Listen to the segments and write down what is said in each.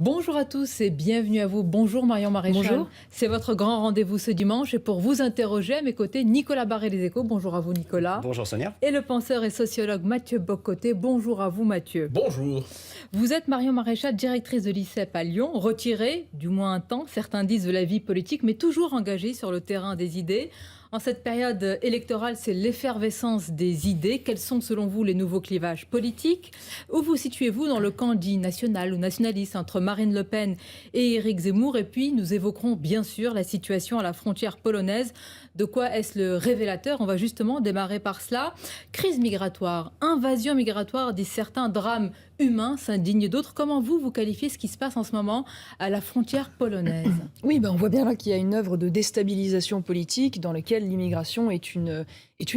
Bonjour à tous et bienvenue à vous. Bonjour Marion Maréchal. Bonjour. C'est votre grand rendez-vous ce dimanche et pour vous interroger à mes côtés, Nicolas Barré des Échos. Bonjour à vous Nicolas. Bonjour Sonia. Et le penseur et sociologue Mathieu Bocoté. Bonjour à vous Mathieu. Bonjour. Vous êtes Marion Maréchal, directrice de l'ICEP à Lyon, retirée, du moins un temps, certains disent de la vie politique, mais toujours engagée sur le terrain des idées. En cette période électorale, c'est l'effervescence des idées. Quels sont selon vous les nouveaux clivages politiques? Où vous situez-vous dans le camp dit national ou nationaliste entre Marine Le Pen et Éric Zemmour? Et puis nous évoquerons bien sûr la situation à la frontière polonaise. De quoi est-ce le révélateur? On va justement démarrer par cela. Crise migratoire, invasion migratoire, disent certains, drame humain s'indignent d'autres. Comment vous qualifiez ce qui se passe en ce moment à la frontière polonaise? Oui, on voit bien là qu'il y a une œuvre de déstabilisation politique dans laquelle l'immigration est une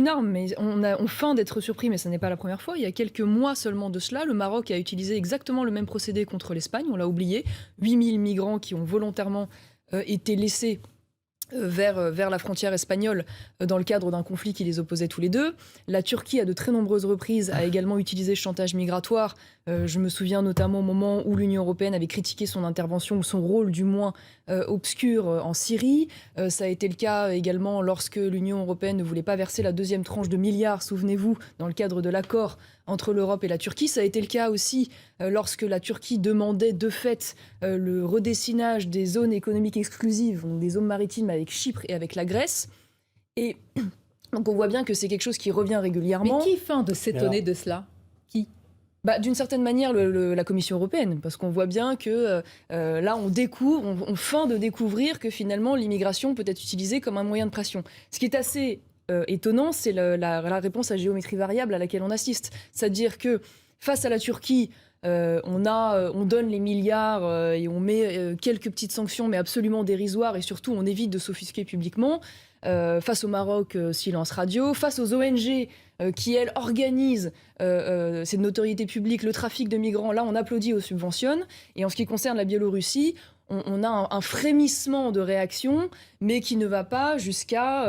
arme. Mais on feint d'être surpris, mais ce n'est pas la première fois. Il y a quelques mois seulement de cela, le Maroc a utilisé exactement le même procédé contre l'Espagne. On l'a oublié. 8000 migrants qui ont volontairement été laissés vers la frontière espagnole dans le cadre d'un conflit qui les opposait tous les deux. La Turquie, à de très nombreuses reprises, a également utilisé ce chantage migratoire. Je me souviens notamment au moment où l'Union européenne avait critiqué son intervention, ou son rôle du moins, obscur en Syrie. Ça a été le cas également lorsque l'Union européenne ne voulait pas verser la deuxième tranche de milliards, souvenez-vous, dans le cadre de l'accord entre l'Europe et la Turquie. Ça a été le cas aussi lorsque la Turquie demandait de fait le redessinage des zones économiques exclusives, donc des zones maritimes avec Chypre et avec la Grèce. Et donc on voit bien que c'est quelque chose qui revient régulièrement. Mais qui feint de s'étonner de cela? Qui? D'une certaine manière, la Commission européenne, parce qu'on voit bien que là, on feint de découvrir que finalement, l'immigration peut être utilisée comme un moyen de pression. Ce qui est assez étonnant, c'est la réponse à géométrie variable à laquelle on assiste. C'est-à-dire que face à la Turquie, on donne les milliards et on met quelques petites sanctions, mais absolument dérisoires, et surtout on évite de s'offusquer publiquement. Face au Maroc, silence radio. Face aux ONG qui, elles, organisent, c'est de notoriété publique, le trafic de migrants, là on applaudit ou subventionne. Et en ce qui concerne la Biélorussie, on a un frémissement de réaction, mais qui ne va pas jusqu'à,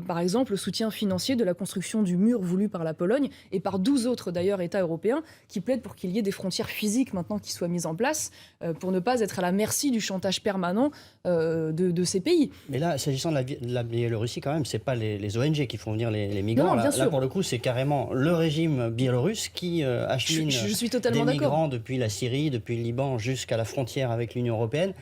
par exemple, le soutien financier de la construction du mur voulu par la Pologne et par 12 autres, d'ailleurs, États européens qui plaident pour qu'il y ait des frontières physiques maintenant qui soient mises en place pour ne pas être à la merci du chantage permanent de ces pays. Mais là, s'agissant de la Biélorussie, quand même, c'est pas les ONG qui font venir les migrants. Non, là, pour le coup, c'est carrément le régime biélorusse qui achemine je suis totalement des d'accord. migrants depuis la Syrie, depuis le Liban, jusqu'à la frontière avec l'Union européenne.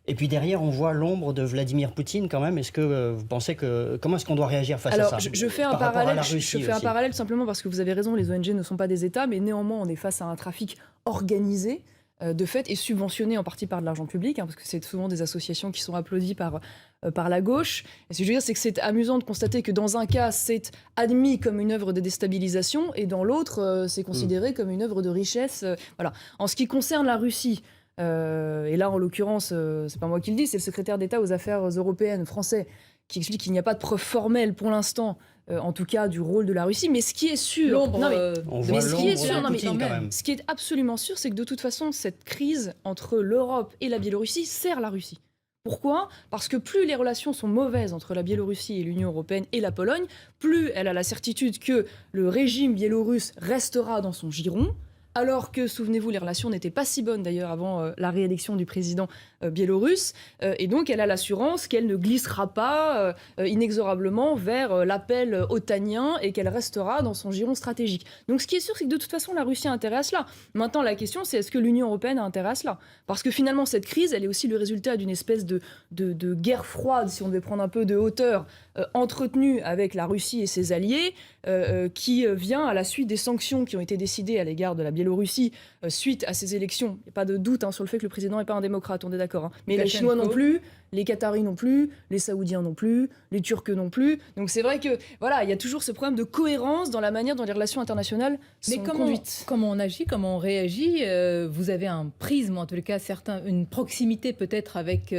Et puis derrière, on voit l'ombre de Vladimir Poutine quand même. Est-ce que vous pensez comment est-ce qu'on doit réagir face à ça? Je fais un parallèle simplement parce que vous avez raison, les ONG ne sont pas des États, mais néanmoins, on est face à un trafic organisé de fait et subventionné en partie par de l'argent public, parce que c'est souvent des associations qui sont applaudies par la gauche. Et ce que je veux dire, c'est que c'est amusant de constater que dans un cas, c'est admis comme une œuvre de déstabilisation et dans l'autre, c'est considéré comme une œuvre de richesse. Voilà. En ce qui concerne la Russie, et là, en l'occurrence, c'est pas moi qui le dis, c'est le secrétaire d'État aux affaires européennes français qui explique qu'il n'y a pas de preuve formelle pour l'instant, en tout cas, du rôle de la Russie. Mais ce qui est sûr, ce qui est absolument sûr, c'est que de toute façon, cette crise entre l'Europe et la Biélorussie sert la Russie. Pourquoi? Parce que plus les relations sont mauvaises entre la Biélorussie et l'Union européenne et la Pologne, plus elle a la certitude que le régime biélorusse restera dans son giron. Alors que, souvenez-vous, les relations n'étaient pas si bonnes d'ailleurs avant la réélection du président biélorusse. Et donc, elle a l'assurance qu'elle ne glissera pas inexorablement vers l'appel otanien et qu'elle restera dans son giron stratégique. Donc, ce qui est sûr, c'est que de toute façon, la Russie a intérêt à cela. Maintenant, la question, c'est est-ce que l'Union européenne a intérêt à cela? Parce que finalement, cette crise, elle est aussi le résultat d'une espèce de guerre froide, si on devait prendre un peu de hauteur, entretenue avec la Russie et ses alliés, qui vient à la suite des sanctions qui ont été décidées à l'égard de la Biélorussie suite à ces élections. Il n'y a pas de doute sur le fait que le président n'est pas un démocrate, on est d'accord. Mais les Chinois non plus, les Qataris non plus, les Saoudiens non plus, les Turcs non plus. Donc c'est vrai que il y a toujours ce problème de cohérence dans la manière dont les relations internationales sont conduites. Comment on agit, comment on réagit? Vous avez un prisme, en tout cas une proximité peut-être avec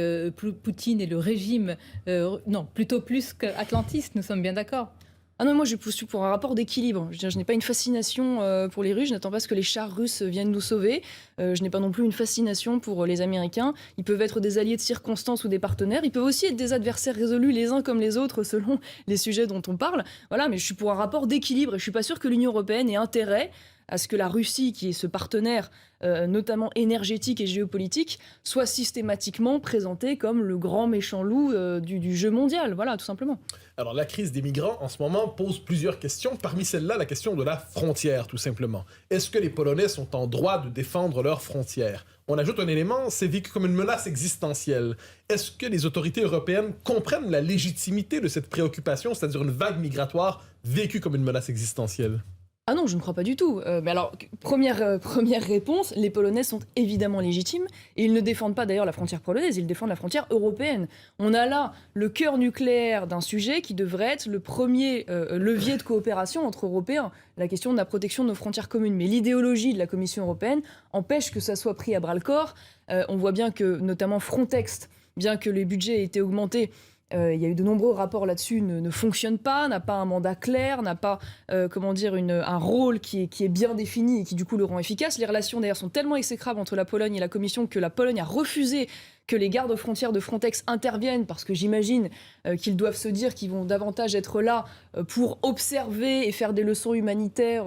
Poutine et le régime, non, plutôt plus qu'atlantiste, nous sommes bien d'accord. Ah non, moi je suis pour un rapport d'équilibre. Je n'ai pas une fascination pour les Russes, je n'attends pas ce que les chars russes viennent nous sauver. Je n'ai pas non plus une fascination pour les Américains. Ils peuvent être des alliés de circonstance ou des partenaires. Ils peuvent aussi être des adversaires résolus les uns comme les autres selon les sujets dont on parle. Voilà, mais je suis pour un rapport d'équilibre et je ne suis pas sûre que l'Union européenne ait intérêt à ce que la Russie, qui est ce partenaire notamment énergétique et géopolitique, soit systématiquement présentée comme le grand méchant loup du jeu mondial. Voilà, tout simplement. Alors, la crise des migrants, en ce moment, pose plusieurs questions. Parmi celles-là, la question de la frontière, tout simplement. Est-ce que les Polonais sont en droit de défendre leurs frontières? On ajoute un élément, c'est vécu comme une menace existentielle. Est-ce que les autorités européennes comprennent la légitimité de cette préoccupation, c'est-à-dire une vague migratoire vécue comme une menace existentielle? Ah non, je ne crois pas du tout. Mais alors, première réponse, les Polonais sont évidemment légitimes et ils ne défendent pas d'ailleurs la frontière polonaise, ils défendent la frontière européenne. On a là le cœur nucléaire d'un sujet qui devrait être le premier levier de coopération entre Européens, la question de la protection de nos frontières communes. Mais l'idéologie de la Commission européenne empêche que ça soit pris à bras-le-corps. On voit bien que, notamment Frontex, bien que les budgets aient été augmentés, il y a eu de nombreux rapports là-dessus, ne fonctionne pas, n'a pas un mandat clair, n'a pas un rôle qui est bien défini et qui du coup le rend efficace. Les relations d'ailleurs sont tellement exécrables entre la Pologne et la Commission que la Pologne a refusé que les gardes-frontières de Frontex interviennent, parce que j'imagine qu'ils doivent se dire qu'ils vont davantage être là pour observer et faire des leçons humanitaires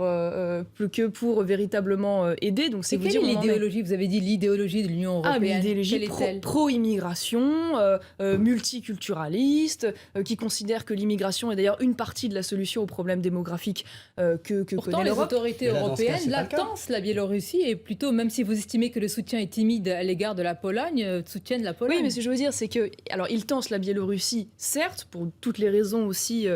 plus que pour véritablement aider. Donc c'est vous quelle dire est l'idéologie? Vous avez dit l'idéologie de l'Union européenne. Mais l'idéologie pro-immigration, multiculturaliste, qui considère que l'immigration est d'ailleurs une partie de la solution aux problèmes démographiques que Pourtant, connaît les l'Europe. autorités européennes l'attendent, la Biélorussie, et plutôt, même si vous estimez que le soutien est timide à l'égard de la Pologne, soutiennent la Pologne. Oui, mais ce que je veux dire, c'est que, alors, ils tensent la Biélorussie, certes, pour toutes les raisons aussi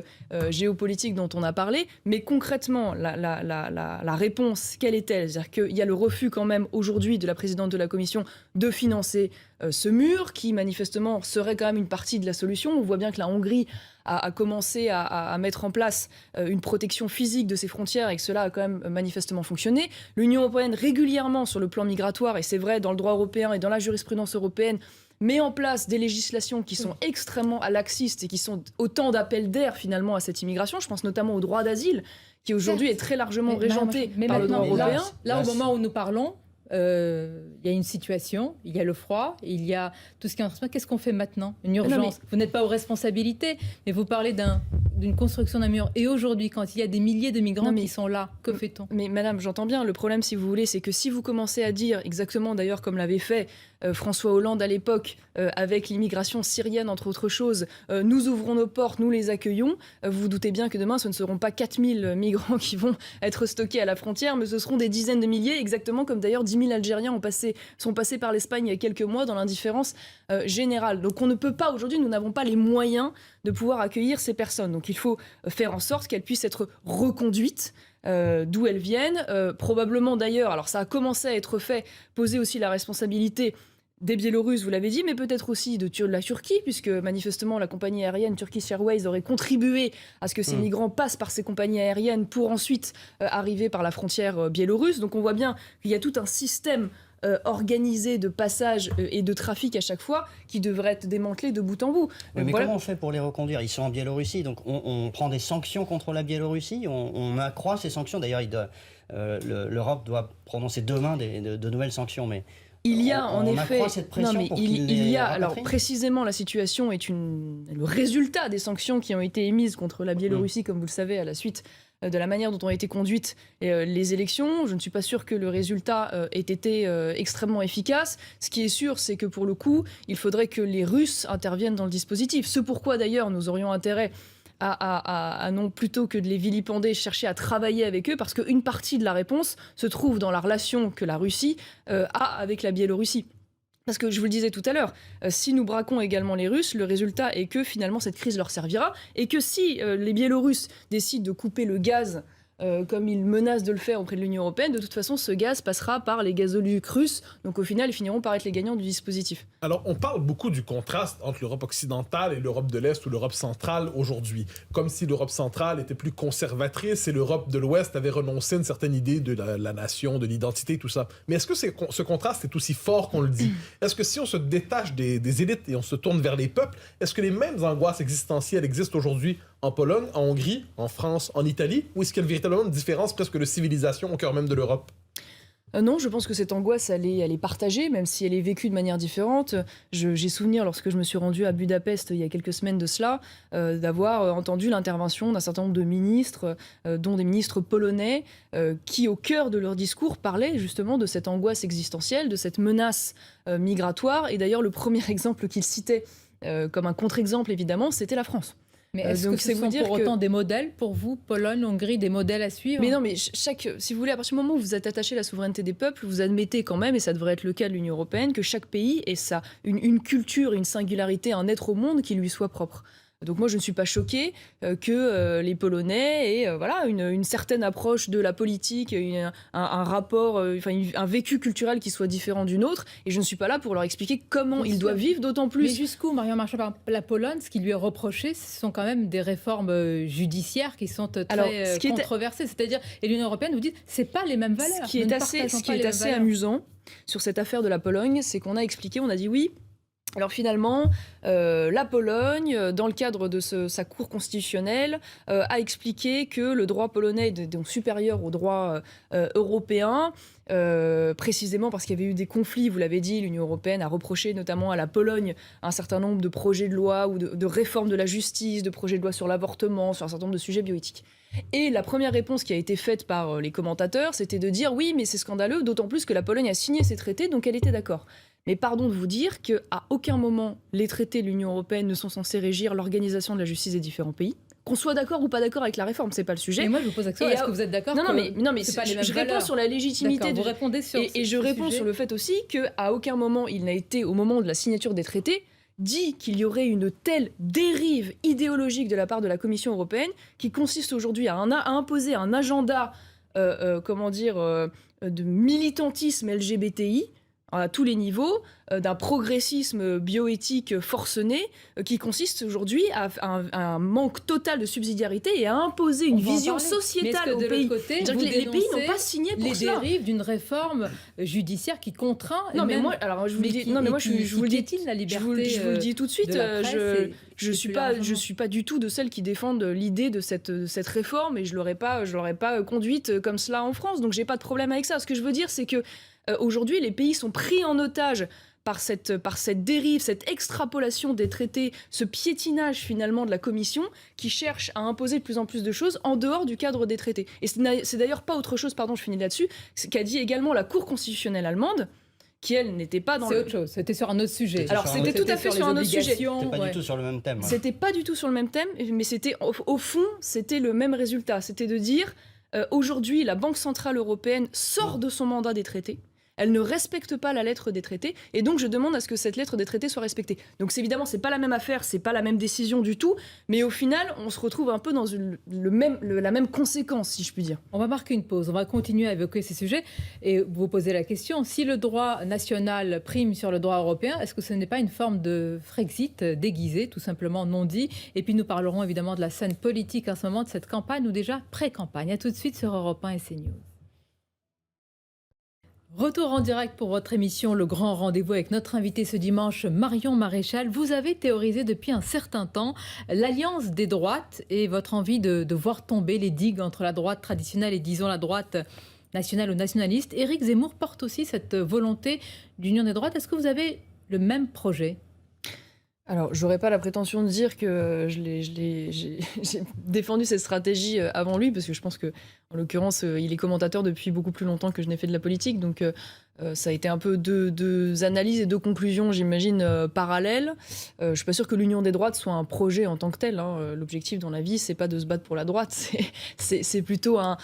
géopolitiques dont on a parlé, mais concrètement, la réponse, quelle est-elle? C'est-à-dire qu'il y a le refus quand même aujourd'hui de la présidente de la Commission de financer ce mur, qui manifestement serait quand même une partie de la solution. On voit bien que la Hongrie a commencé à mettre en place une protection physique de ses frontières et que cela a quand même manifestement fonctionné. L'Union européenne, régulièrement sur le plan migratoire, et c'est vrai dans le droit européen et dans la jurisprudence européenne, met en place des législations qui sont extrêmement laxistes et qui sont autant d'appels d'air finalement à cette immigration. Je pense notamment au droit d'asile, qui aujourd'hui est très largement régenté par le droit européen. Là, au moment où nous parlons, il y a une situation, il y a le froid, il y a tout ce qui est en train de se passer. Qu'est-ce qu'on fait maintenant? Une urgence. Vous n'êtes pas aux responsabilités, mais vous parlez d'une construction d'un mur. Et aujourd'hui, quand il y a des milliers de migrants qui sont là, que fait-on? Mais madame, j'entends bien. Le problème, si vous voulez, c'est que si vous commencez à dire, exactement d'ailleurs comme l'avait fait François Hollande à l'époque, avec l'immigration syrienne, entre autres choses, nous ouvrons nos portes, nous les accueillons, vous vous doutez bien que demain, ce ne seront pas 4000 migrants qui vont être stockés à la frontière, mais ce seront des dizaines de milliers, exactement comme d'ailleurs 10 000 Algériens sont passés par l'Espagne il y a quelques mois dans l'indifférence générale. Donc on ne peut pas, aujourd'hui, nous n'avons pas les moyens de pouvoir accueillir ces personnes. Donc il faut faire en sorte qu'elles puissent être reconduites d'où elles viennent. Probablement d'ailleurs, alors ça a commencé à être fait, poser aussi la responsabilité des Biélorusses, vous l'avez dit, mais peut-être aussi de la Turquie, puisque manifestement la compagnie aérienne Turkish Airways aurait contribué à ce que ces migrants passent par ces compagnies aériennes pour ensuite arriver par la frontière biélorusse. Donc on voit bien qu'il y a tout un système organisé de passage et de trafic à chaque fois qui devrait être démantelé de bout en bout. Mais comment on fait pour les reconduire? Ils sont en Biélorussie, donc on prend des sanctions contre la Biélorussie, on accroît ces sanctions. D'ailleurs, l'Europe doit prononcer demain de nouvelles sanctions, mais... Il y a en effet, cette pression alors précisément la situation est le résultat des sanctions qui ont été émises contre la Biélorussie, comme vous le savez, à la suite de la manière dont ont été conduites les élections. Je ne suis pas sûre que le résultat ait été extrêmement efficace. Ce qui est sûr, c'est que pour le coup, il faudrait que les Russes interviennent dans le dispositif. Ce pourquoi d'ailleurs nous aurions intérêt à non plutôt que de les vilipender, chercher à travailler avec eux, parce qu'une partie de la réponse se trouve dans la relation que la Russie a avec la Biélorussie. Parce que je vous le disais tout à l'heure, si nous braquons également les Russes, le résultat est que finalement cette crise leur servira, et que si les Biélorusses décident de couper le gaz comme ils menacent de le faire auprès de l'Union européenne, de toute façon, ce gaz passera par les gazoducs russes. Donc au final, ils finiront par être les gagnants du dispositif. Alors, on parle beaucoup du contraste entre l'Europe occidentale et l'Europe de l'Est ou l'Europe centrale aujourd'hui. Comme si l'Europe centrale était plus conservatrice et l'Europe de l'Ouest avait renoncé à une certaine idée de la nation, de l'identité, tout ça. Mais est-ce que ce contraste est aussi fort qu'on le dit? Est-ce que si on se détache des élites et on se tourne vers les peuples, est-ce que les mêmes angoisses existentielles existent aujourd'hui en Pologne, en Hongrie, en France, en Italie? Ou est-ce qu'il y a véritablement une différence presque de civilisation au cœur même de l'Europe? Non, je pense que cette angoisse, elle est partagée, même si elle est vécue de manière différente. J'ai souvenir, lorsque je me suis rendue à Budapest il y a quelques semaines de cela, d'avoir entendu l'intervention d'un certain nombre de ministres, dont des ministres polonais, qui, au cœur de leur discours, parlaient justement de cette angoisse existentielle, de cette menace migratoire. Et d'ailleurs, le premier exemple qu'ils citaient, comme un contre-exemple, évidemment, c'était la France. Mais est-ce que ce sont pour autant des modèles pour vous, Pologne, Hongrie, des modèles à suivre? Mais non, mais si vous voulez, à partir du moment où vous êtes attaché à la souveraineté des peuples, vous admettez quand même, et ça devrait être le cas de l'Union européenne, que chaque pays ait une culture, une singularité, un être au monde qui lui soit propre. Donc moi, je ne suis pas choquée que les Polonais aient une certaine approche de la politique, un rapport, un vécu culturel qui soit différent d'une autre. Et je ne suis pas là pour leur expliquer comment ils doivent vivre, d'autant plus... Mais jusqu'où, Marion Marchal, la Pologne, ce qui lui est reproché, ce sont quand même des réformes judiciaires qui sont très controversées. C'est-à-dire, et l'Union européenne vous dit, c'est pas les mêmes valeurs. Ce qui est assez amusant sur cette affaire de la Pologne, c'est qu'on a expliqué, on a dit oui. Alors finalement, la Pologne, dans le cadre de sa cour constitutionnelle, a expliqué que le droit polonais est donc supérieur au droit européen, précisément parce qu'il y avait eu des conflits, vous l'avez dit, l'Union européenne a reproché notamment à la Pologne un certain nombre de projets de loi ou de réformes de la justice, de projets de loi sur l'avortement, sur un certain nombre de sujets bioéthiques. Et la première réponse qui a été faite par les commentateurs, c'était de dire oui, mais c'est scandaleux, d'autant plus que la Pologne a signé ces traités, donc elle était d'accord. Mais pardon de vous dire qu'à aucun moment, les traités de l'Union européenne ne sont censés régir l'organisation de la justice des différents pays. Qu'on soit d'accord ou pas d'accord avec la réforme, c'est pas le sujet. Et moi, je vous pose la question, est-ce que vous êtes d'accord? Non, mais je réponds sur la légitimité. Vous répondez sur et je réponds sur le fait aussi qu'à aucun moment, il n'a été, au moment de la signature des traités, dit qu'il y aurait une telle dérive idéologique de la part de la Commission européenne qui consiste aujourd'hui à imposer un agenda de militantisme LGBTI à tous les niveaux, d'un progressisme bioéthique forcené, qui consiste aujourd'hui à un manque total de subsidiarité et à imposer une vision sociétale aux pays. Côté, les pays n'ont pas signé pour cela. Les dérives d'une réforme judiciaire qui contraint... Non, mais moi, alors, je vous le dis... Non, mais moi, je vous le dis... la liberté je vous le dis tout de suite, je suis pas du tout de celles qui défendent l'idée de cette réforme, et je l'aurais pas conduite comme cela en France, donc j'ai pas de problème avec ça. Ce que je veux dire, c'est que aujourd'hui, les pays sont pris en otage par cette dérive, cette extrapolation des traités, ce piétinage finalement de la Commission qui cherche à imposer de plus en plus de choses en dehors du cadre des traités. Et c'est d'ailleurs pas autre chose, pardon, je finis là-dessus, qu'a dit également la Cour constitutionnelle allemande, qui elle n'était pas dans C'est autre chose, c'était sur un autre sujet. Alors c'était tout à fait sur un autre sujet. C'était pas du tout sur le même thème. C'était pas du tout sur le même thème, mais c'était au fond, c'était le même résultat. C'était de dire, aujourd'hui, la Banque Centrale Européenne sort de son mandat des traités. Elle ne respecte pas la lettre des traités, et donc je demande à ce que cette lettre des traités soit respectée. Donc évidemment, c'est pas la même affaire, c'est pas la même décision du tout, mais au final, on se retrouve un peu dans la même conséquence, si je puis dire. On va marquer une pause, on va continuer à évoquer ces sujets, et vous poser la question, si le droit national prime sur le droit européen, est-ce que ce n'est pas une forme de Frexit déguisé, tout simplement non dit? Et puis nous parlerons évidemment de la scène politique en ce moment, de cette campagne ou déjà pré-campagne. À tout de suite sur Europe 1 et CNews. Retour en direct pour votre émission Le Grand Rendez-vous avec notre invité ce dimanche, Marion Maréchal. Vous avez théorisé depuis un certain temps l'alliance des droites et votre envie de voir tomber les digues entre la droite traditionnelle et disons la droite nationale ou nationaliste. Éric Zemmour porte aussi cette volonté d'union des droites. Est-ce que vous avez le même projet ? Alors, j'aurais pas la prétention de dire que j'ai défendu cette stratégie avant lui, parce que je pense que, en l'occurrence, il est commentateur depuis beaucoup plus longtemps que je n'ai fait de la politique, donc ça a été un peu deux analyses et deux conclusions, j'imagine, parallèles. Je suis pas sûre que l'union des droites soit un projet en tant que tel. L'objectif dans la vie, c'est pas de se battre pour la droite, c'est plutôt un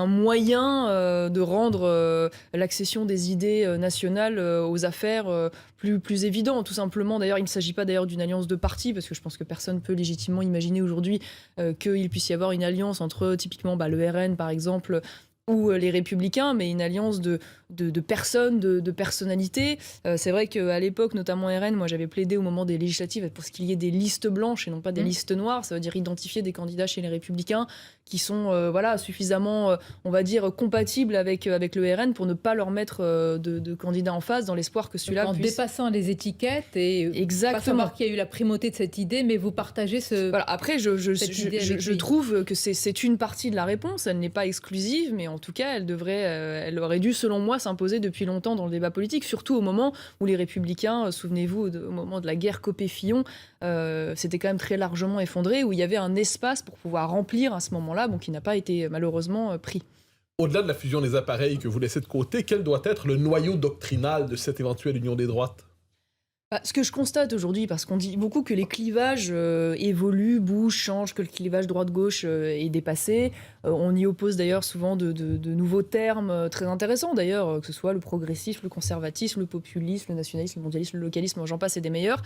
moyen de rendre l'accession des idées nationales aux affaires plus évident, tout simplement. D'ailleurs, il ne s'agit pas d'ailleurs d'une alliance de partis, parce que je pense que personne peut légitimement imaginer aujourd'hui qu'il puisse y avoir une alliance entre typiquement le RN, par exemple, ou les Républicains, mais une alliance de personnes, de personnalités. C'est vrai qu'à l'époque, notamment RN, moi j'avais plaidé au moment des législatives pour ce qu'il y ait des listes blanches et non pas des listes noires. Ça veut dire identifier des candidats chez les Républicains qui sont suffisamment, on va dire, compatibles avec le RN pour ne pas leur mettre de candidats en face dans l'espoir que celui-là puisse... En dépassant les étiquettes et exactement. Pas savoir qui a eu la primauté de cette idée, mais vous partagez ce... Voilà. Après, je trouve que c'est une partie de la réponse. Elle n'est pas exclusive, mais en tout cas, elle aurait dû, selon moi, s'imposer depuis longtemps dans le débat politique, surtout au moment où les Républicains, souvenez-vous, au moment de la guerre Copé-Fillon, c'était quand même très largement effondré, où il y avait un espace pour pouvoir remplir à ce moment-là, qui n'a pas été malheureusement pris. Au-delà de la fusion des appareils que vous laissez de côté, quel doit être le noyau doctrinal de cette éventuelle union des droites? Ce que je constate aujourd'hui, parce qu'on dit beaucoup que les clivages évoluent, bougent, changent, que le clivage droite-gauche est dépassé. On y oppose d'ailleurs souvent de nouveaux termes très intéressants, d'ailleurs, que ce soit le progressisme, le conservatisme, le populisme, le nationalisme, le mondialisme, le localisme, j'en passe et des meilleurs.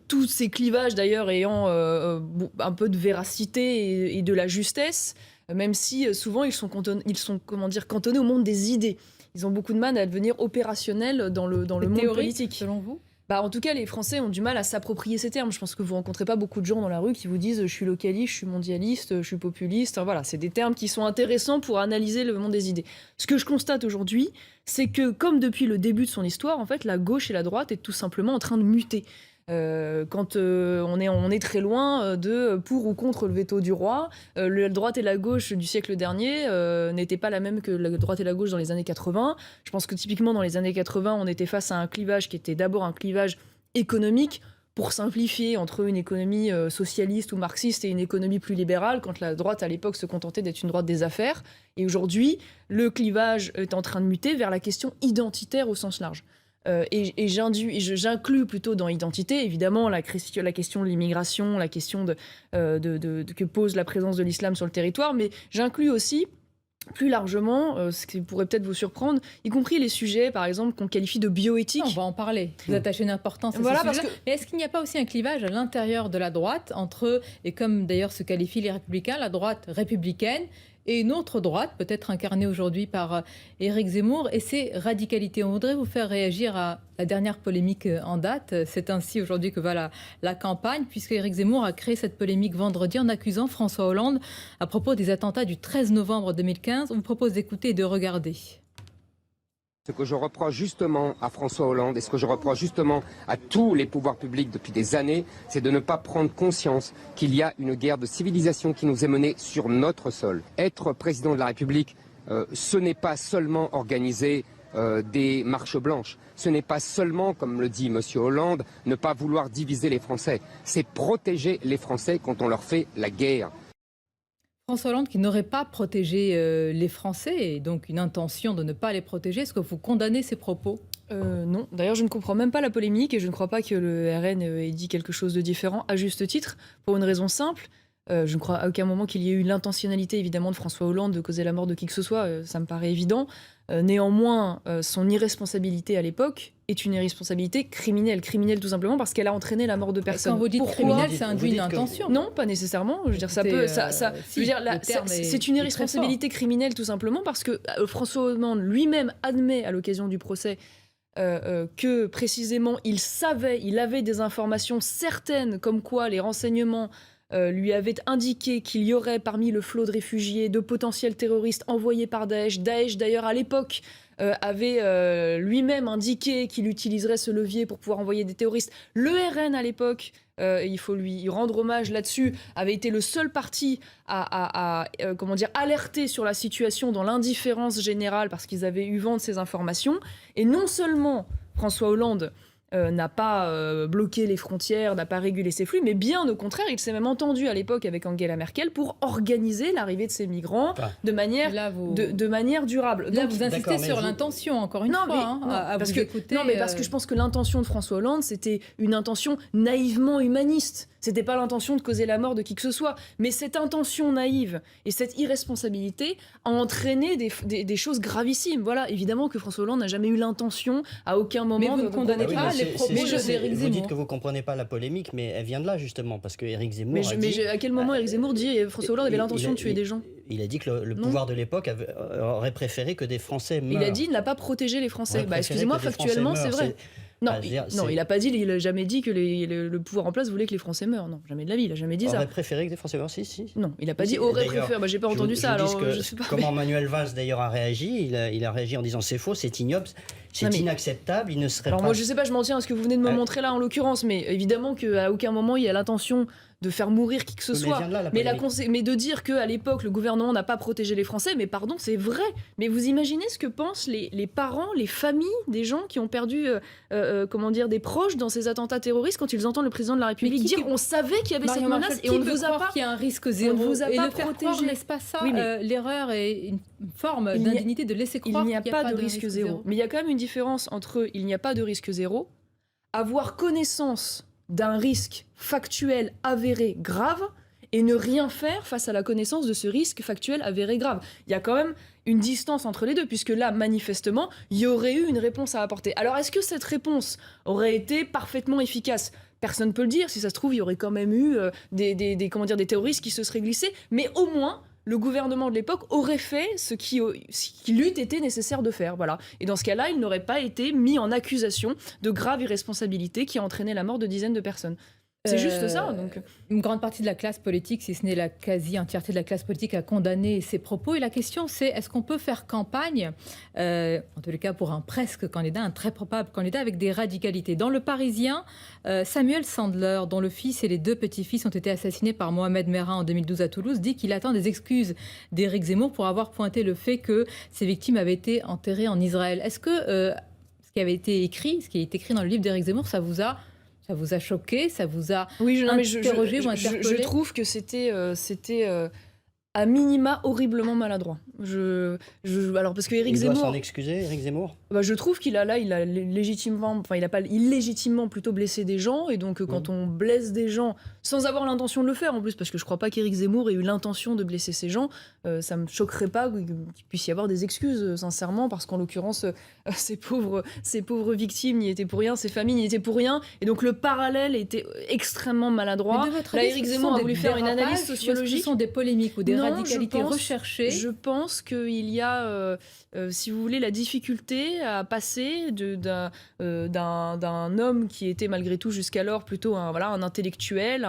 Tous ces clivages d'ailleurs ayant un peu de véracité et de la justesse, même si souvent ils sont cantonnés au monde des idées. Ils ont beaucoup de mal à devenir opérationnels dans le monde politique. Selon vous ? En tout cas, les Français ont du mal à s'approprier ces termes. Je pense que vous rencontrez pas beaucoup de gens dans la rue qui vous disent « je suis localiste, je suis mondialiste, je suis populiste ». Voilà, c'est des termes qui sont intéressants pour analyser le monde des idées. Ce que je constate aujourd'hui, c'est que comme depuis le début de son histoire, en fait, la gauche et la droite est tout simplement en train de muter. Quand on est très loin de pour ou contre le veto du roi. La droite et la gauche du siècle dernier n'étaient pas la même que la droite et la gauche dans les années 80. Je pense que typiquement dans les années 80, on était face à un clivage qui était d'abord un clivage économique, pour simplifier, entre une économie socialiste ou marxiste et une économie plus libérale, quand la droite à l'époque se contentait d'être une droite des affaires. Et aujourd'hui, le clivage est en train de muter vers la question identitaire au sens large. Et j'inclus plutôt dans identité, évidemment, la question de l'immigration, la question que pose la présence de l'islam sur le territoire, mais j'inclus aussi, plus largement, ce qui pourrait peut-être vous surprendre, y compris les sujets, par exemple, qu'on qualifie de bioéthique. On va en parler. Vous attachez une importance à ce sujet. Mais est-ce qu'il n'y a pas aussi un clivage à l'intérieur de la droite entre, et comme d'ailleurs se qualifient les Républicains, la droite républicaine et une autre droite, peut-être incarnée aujourd'hui par Éric Zemmour, et ses radicalités? On voudrait vous faire réagir à la dernière polémique en date. C'est ainsi aujourd'hui que va la campagne, puisque Éric Zemmour a créé cette polémique vendredi en accusant François Hollande à propos des attentats du 13 novembre 2015. On vous propose d'écouter et de regarder. Ce que je reproche justement à François Hollande et ce que je reproche justement à tous les pouvoirs publics depuis des années, c'est de ne pas prendre conscience qu'il y a une guerre de civilisation qui nous est menée sur notre sol. Être président de la République, ce n'est pas seulement organiser des marches blanches. Ce n'est pas seulement, comme le dit M. Hollande, ne pas vouloir diviser les Français. C'est protéger les Français quand on leur fait la guerre. François Hollande qui n'aurait pas protégé les Français et donc une intention de ne pas les protéger. Est-ce que vous condamnez ces propos ? Non. D'ailleurs, je ne comprends même pas la polémique et je ne crois pas que le RN ait dit quelque chose de différent à juste titre, pour une raison simple. Je ne crois à aucun moment qu'il y ait eu l'intentionnalité, évidemment, de François Hollande de causer la mort de qui que ce soit. Ça me paraît évident. Néanmoins, son irresponsabilité à l'époque est une irresponsabilité criminelle. Criminelle tout simplement parce qu'elle a entraîné la mort de personnes. Quand vous dites criminelle, ça induit une intention. Non, pas nécessairement. Je veux dire, c'est une irresponsabilité criminelle tout simplement parce que François Hollande lui-même admet à l'occasion du procès que précisément il avait des informations certaines comme quoi les renseignements lui avait indiqué qu'il y aurait parmi le flot de réfugiés de potentiels terroristes envoyés par Daesh. Daesh, d'ailleurs, à l'époque, avait lui-même indiqué qu'il utiliserait ce levier pour pouvoir envoyer des terroristes. Le RN, à l'époque, il faut lui rendre hommage là-dessus, avait été le seul parti à alerter sur la situation dans l'indifférence générale parce qu'ils avaient eu vent de ces informations. Et non seulement François Hollande n'a pas bloqué les frontières, n'a pas régulé ses flux, mais bien au contraire, il s'est même entendu à l'époque avec Angela Merkel pour organiser l'arrivée de ces migrants de manière durable. Là, vous insistez sur l'intention, encore une fois, parce que je pense que l'intention de François Hollande, c'était une intention naïvement humaniste. C'était pas l'intention de causer la mort de qui que ce soit. Mais cette intention naïve et cette irresponsabilité a entraîné des choses gravissimes. Voilà, évidemment que François Hollande n'a jamais eu l'intention, à aucun moment... Mais vous ne condamnez pas les propos d'Éric Zemmour. Vous dites que vous ne comprenez pas la polémique, mais elle vient de là, justement, parce que Éric Zemmour mais à quel moment Éric Zemmour dit François Hollande avait l'intention de tuer des gens ? Il a dit que le pouvoir de l'époque aurait préféré que des Français meurent. Il a dit il n'a pas protégé les Français. Excusez-moi, factuellement, c'est vrai. Non, il n'a pas dit, il n'a jamais dit que le pouvoir en place voulait que les Français meurent. Non, jamais de la vie, il n'a jamais dit ça. Aurait préféré que des Français meurent, si. Non, il n'a pas dit aurait préféré. J'ai pas entendu ça. Je sais pas. Comment Manuel Valls d'ailleurs a réagi, il a réagi en disant c'est faux, c'est ignoble, c'est inacceptable, il ne serait pas... Moi je sais pas, je m'en tiens à ce que vous venez de me montrer là en l'occurrence, mais évidemment qu'à aucun moment il y a l'intention de faire mourir qui que ce Mais soit. vient de là, la Mais, polémique. mais de dire qu'à l'époque, le gouvernement n'a pas protégé les Français, mais pardon, c'est vrai. Mais vous imaginez ce que pensent les parents, les familles des gens qui ont perdu comment dire, des proches dans ces attentats terroristes quand ils entendent le président de la République dire on savait qu'il y avait cette Marion menace Marchal, et on qui ne peut vous a croire pas... qu'il y a un risque zéro. On ne vous a et pas le faire protégé. croire, n'est-ce pas ça Oui, mais l'erreur est une forme il n'y a- d'indignité de laisser croire Il n'y a qu'il pas de risque zéro. Mais il y a quand même une différence entre il n'y a pas de risque zéro, avoir connaissance d'un risque factuel avéré grave et ne rien faire face à la connaissance de ce risque factuel avéré grave. Il y a quand même une distance entre les deux, puisque là, manifestement, il y aurait eu une réponse à apporter. Alors, est-ce que cette réponse aurait été parfaitement efficace ? Personne ne peut le dire. Si ça se trouve, il y aurait quand même eu des terroristes qui se seraient glissés. Mais au moins, le gouvernement de l'époque aurait fait ce qu'il eût été nécessaire de faire. Voilà. Et dans ce cas-là, il n'aurait pas été mis en accusation de grave irresponsabilité qui a entraîné la mort de dizaines de personnes. C'est juste ça. Donc. Une grande partie de la classe politique, si ce n'est la quasi-entièreté de la classe politique, a condamné ces propos. Et la question, c'est est-ce qu'on peut faire campagne, en tous les cas pour un presque candidat, un très probable candidat, avec des radicalités. Dans Le Parisien, Samuel Sandler, dont le fils et les 2 petits-fils ont été assassinés par Mohamed Merah en 2012 à Toulouse, dit qu'il attend des excuses d'Éric Zemmour pour avoir pointé le fait que ces victimes avaient été enterrées en Israël. Est-ce que ce qui avait été écrit, ce qui est écrit dans le livre d'Éric Zemmour, ça vous a choqué, ça vous a interrogé ou interpellé? Je trouve que c'était à minima horriblement maladroit. Alors parce que Éric Il doit Zemmour, s'en excuser, Éric Zemmour. je trouve qu'il a légitimement, il a pas illégitimement plutôt blessé des gens, et donc quand on blesse des gens sans avoir l'intention de le faire en plus, parce que je crois pas qu'Éric Zemmour ait eu l'intention de blesser ces gens, ça me choquerait pas qu'il puisse y avoir des excuses, sincèrement, parce qu'en l'occurrence, ces pauvres victimes n'y étaient pour rien, ces familles n'y étaient pour rien, et donc le parallèle était extrêmement maladroit. Là, Éric Zemmour a voulu faire une analyse sociologique. Ce sont des polémiques ou des radicalités je recherchées. Je pense qu'il y a, si vous voulez, la difficulté à passer d'un homme qui était malgré tout jusqu'alors plutôt un intellectuel,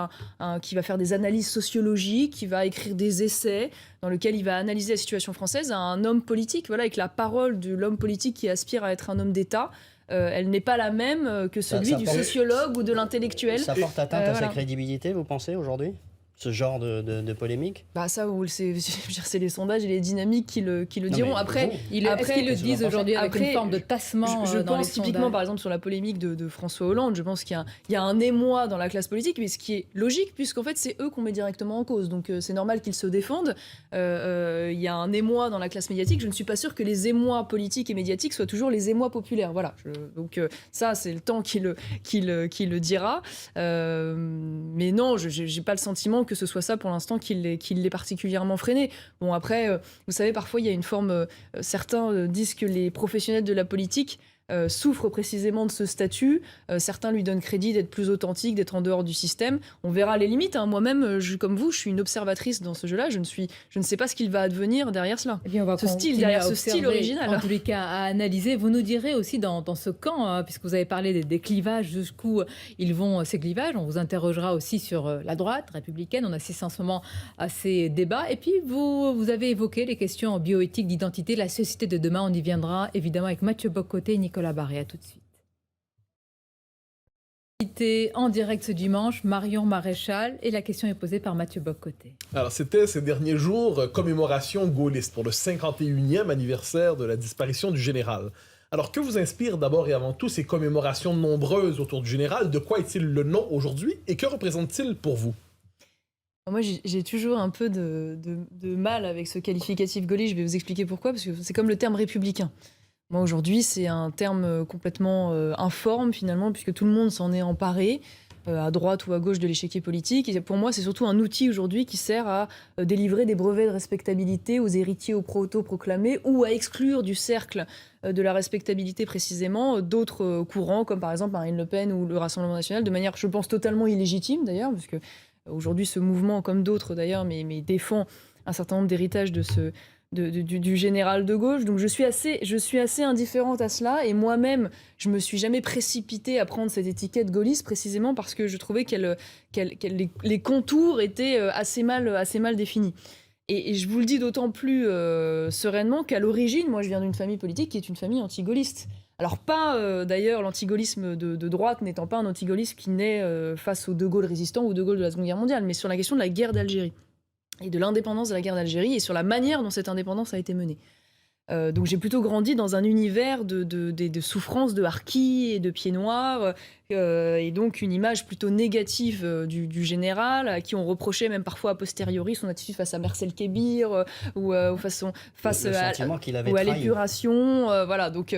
qui va faire des analyses sociologiques, qui va écrire des essais dans lesquels il va analyser la situation française, à un homme politique, avec la parole de l'homme politique qui aspire à être un homme d'État. Elle n'est pas la même que celui du sociologue ou de l'intellectuel. Ça porte atteinte à sa voilà. crédibilité, vous pensez, aujourd'hui ? Ce genre de polémique ? Ça, c'est les sondages et les dynamiques qui le diront. Après, est-ce qu'ils le disent aujourd'hui avec une forme de tassement je dans les pense typiquement, sondages. par exemple, sur la polémique de François Hollande, je pense qu'il y a un émoi dans la classe politique, mais ce qui est logique, puisqu'en fait, c'est eux qu'on met directement en cause. Donc, c'est normal qu'ils se défendent. Il y a un émoi dans la classe médiatique. Je ne suis pas sûre que les émois politiques et médiatiques soient toujours les émois populaires. Voilà. Donc, ça, c'est le temps qui le dira. Mais non, je n'ai pas le sentiment que ce soit ça pour l'instant qui l'ait particulièrement freiné. Bon, après, vous savez, parfois il y a une forme, certains disent que les professionnels de la politique souffre précisément de ce statut. Certains lui donnent crédit d'être plus authentique, d'être en dehors du système. On verra les limites. Moi-même, comme vous, je suis une observatrice dans ce jeu-là. Je ne sais pas ce qu'il va advenir derrière cela. Eh bien, on va ce style original. En tous les cas, à analyser. Vous nous direz aussi dans ce camp, puisque vous avez parlé des clivages, jusqu'où ils vont ces clivages. On vous interrogera aussi sur la droite républicaine. On assiste en ce moment à ces débats. Et puis, vous avez évoqué les questions bioéthiques, d'identité, la société de demain. On y viendra évidemment avec Mathieu Bock-Côté et Nicolas Barré. À tout de suite. En direct ce dimanche, Marion Maréchal, et la question est posée par Mathieu Bock-Côté. Alors, c'était ces derniers jours commémoration gaulliste pour le 51e anniversaire de la disparition du général. Alors, que vous inspire d'abord et avant tout ces commémorations nombreuses autour du général? De quoi est-il le nom aujourd'hui et que représente-t-il pour vous? Moi, j'ai toujours un peu de mal avec ce qualificatif gaulliste. Je vais vous expliquer pourquoi, parce que c'est comme le terme républicain. Moi, aujourd'hui, c'est un terme complètement informe, finalement, puisque tout le monde s'en est emparé, à droite ou à gauche de l'échiquier politique. Et pour moi, c'est surtout un outil aujourd'hui qui sert à délivrer des brevets de respectabilité aux héritiers auto-proclamés ou à exclure du cercle de la respectabilité, précisément, d'autres courants, comme par exemple Marine Le Pen ou le Rassemblement national, de manière, je pense, totalement illégitime, d'ailleurs, parce que aujourd'hui, ce mouvement, comme d'autres, d'ailleurs, mais défend un certain nombre d'héritages du général de gauche. Donc je suis assez indifférente à cela, et moi-même je me suis jamais précipitée à prendre cette étiquette gaulliste, précisément parce que je trouvais les contours étaient assez mal définis. Et je vous le dis d'autant plus sereinement qu'à l'origine, moi je viens d'une famille politique qui est une famille anti-gaulliste. Alors pas d'ailleurs l'antigaullisme de droite n'étant pas un antigaullisme qui naît face aux De Gaulle résistants ou De Gaulle de la Seconde Guerre mondiale, mais sur la question de la guerre d'Algérie et de l'indépendance de la guerre d'Algérie et sur la manière dont cette indépendance a été menée. Donc j'ai plutôt grandi dans un univers de souffrance, de harkis et de pieds noirs, et donc une image plutôt négative du général, à qui on reprochait même parfois a posteriori son attitude face à Marcel Kébir, ou face qu'il avait ou à trahi. l'épuration. Voilà, donc